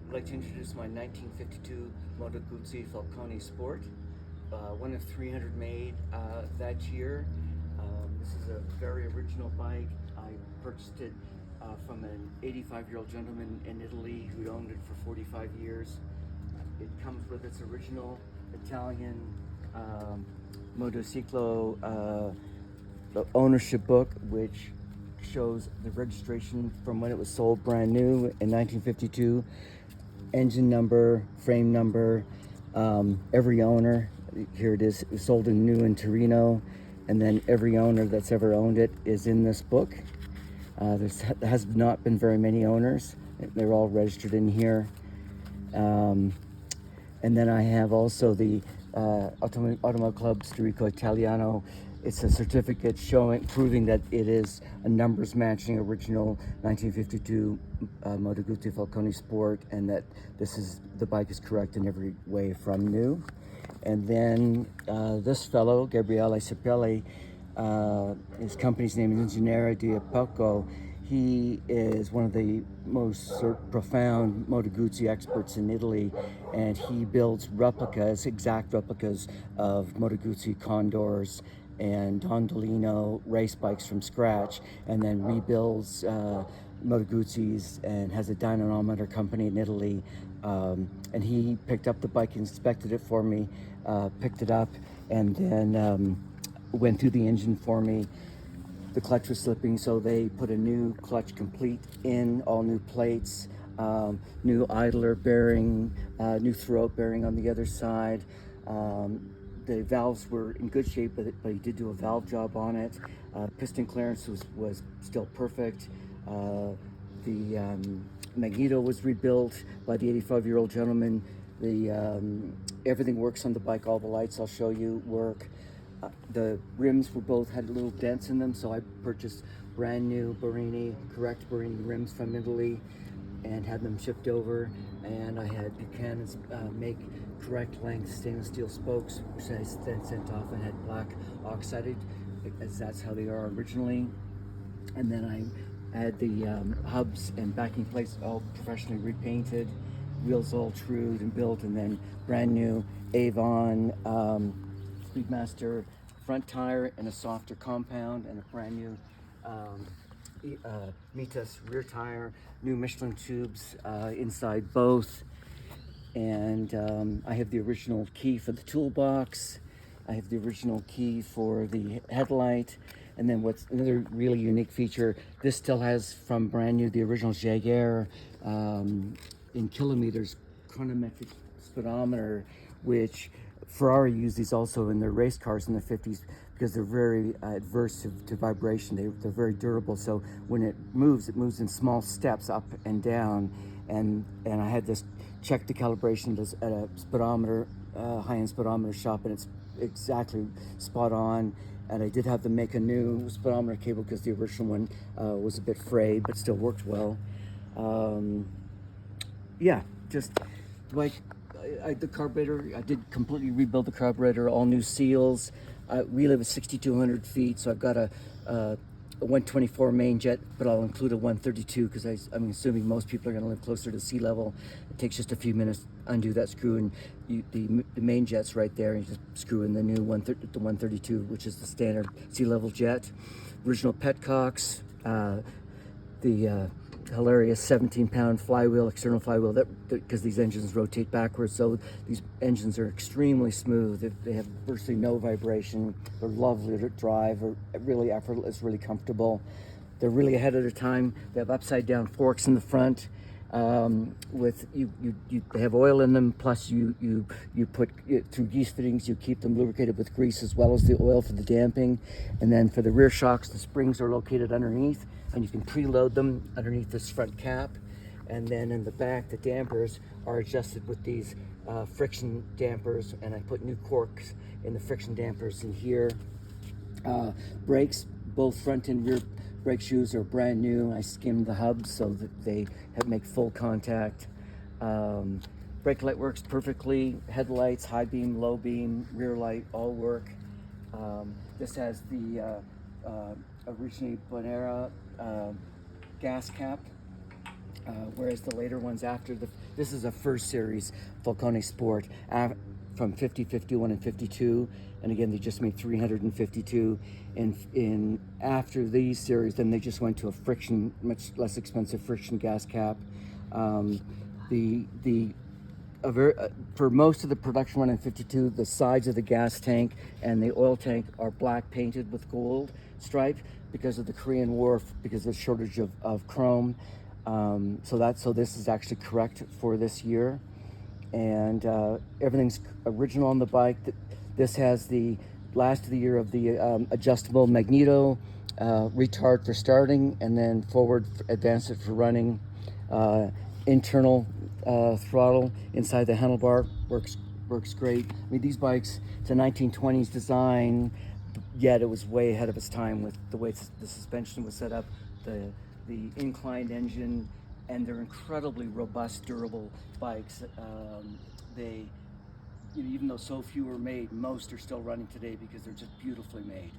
I'd like to introduce my 1952 Moto Guzzi Falcon Sport, one of 300 made that year. This is a very original bike. I purchased it from an 85-year-old gentleman in Italy who'd owned it for 45 years. It comes with its original Italian motociclo ownership book, which shows the registration from when it was sold brand new in 1952, engine number, frame number, every owner. Here it is. It was sold new in Torino, and then every owner that's ever owned it is in this book. There has not been very many owners. They're all registered in here. And then I have also the Automotive Club Storico Italiano. It's a certificate proving that it is a numbers matching original 1952 Moto Guzzi Falcon Sport, and that the bike is correct in every way from new. And then this fellow, Gabriele Cepelli, his company's name is Ingegnere di Apocco. He is one of the most profound Moto Guzzi experts in Italy, and he builds exact replicas of Moto Guzzi Condors and Dondolino race bikes from scratch, and then rebuilds Moto Guzzis, and has a dynamometer company in Italy. And he picked up the bike, inspected it for me, picked it up, and then went through the engine for me. The clutch was slipping, so they put a new clutch complete in, all new plates, new idler bearing, new throat bearing on the other side. The valves were in good shape, but he did do a valve job on it. Piston clearance was still perfect. The magneto was rebuilt by the 85-year-old gentleman. Everything works on the bike. All the lights I'll show you work. The rims both had little dents in them, so I purchased brand new correct Barini rims from Italy and had them shipped over. And I had Buchanan's make correct length stainless steel spokes, which I then sent off and had black oxided, as that's how they are originally. And then I had the hubs and backing plates all professionally repainted, wheels all trued and built, and then brand new Avon Speedmaster front tire and a softer compound, and a brand new Mitas rear tire, new Michelin tubes inside both. And I have the original key for the toolbox. I have the original key for the headlight. And then what's another really unique feature, this still has from brand new the original Jaguar in kilometers chronometric speedometer, which Ferrari used these also in their race cars in the 50s because they're very adverse to vibration. They're very durable. So when it moves in small steps up and down. And I had this check the calibration at a speedometer, high-end speedometer shop, and it's exactly spot on. And I did have them make a new speedometer cable because the original one was a bit frayed, but still worked well. Yeah, just like the carburetor, I did completely rebuild the carburetor, all new seals. We live at 6,200 feet, so I've got a 124 main jet, but I'll include a 132 because I'm assuming most people are going to live closer to sea level. It takes just a few minutes to undo that screw, and the main jet's right there, and you just screw in the new 132, which is the standard sea level jet. Original petcocks, the hilarious 17-pound flywheel, external flywheel, because these engines rotate backwards, so these engines are extremely smooth. They have virtually no vibration. They're lovely to drive, are really effortless, really comfortable. They're really ahead of their time. They have upside down forks in the front. They have oil in them, plus you put through grease fittings, you keep them lubricated with grease as well as the oil for the damping. And then for the rear shocks, the springs are located underneath, and you can preload them underneath this front cap. And then in the back, the dampers are adjusted with these friction dampers, and I put new corks in the friction dampers in here. Brakes, both front and rear brake shoes are brand new. I skimmed the hubs so that they make full contact. Brake light works perfectly. Headlights, high beam, low beam, rear light, all work. This has the originally Bonera gas cap. whereas the later ones after this is a first series Falcon Sport from 50, 51, and 52, and again they just made 352. In after these series, then they just went to a friction, much less expensive friction gas cap. For most of the production run in 52, the sides of the gas tank and the oil tank are black painted with gold stripe because of the Korean War, because of the shortage of chrome. So this is actually correct for this year, and everything's original on the bike. This has the last of the year of the adjustable magneto, retard for starting, and then forward advanced it for running. Internal throttle inside the handlebar works great. I mean, these bikes, it's a 1920s design, yet it was way ahead of its time with the way the suspension was set up, the inclined engine, and they're incredibly robust, durable bikes. Even though so few are made, most are still running today because they're just beautifully made.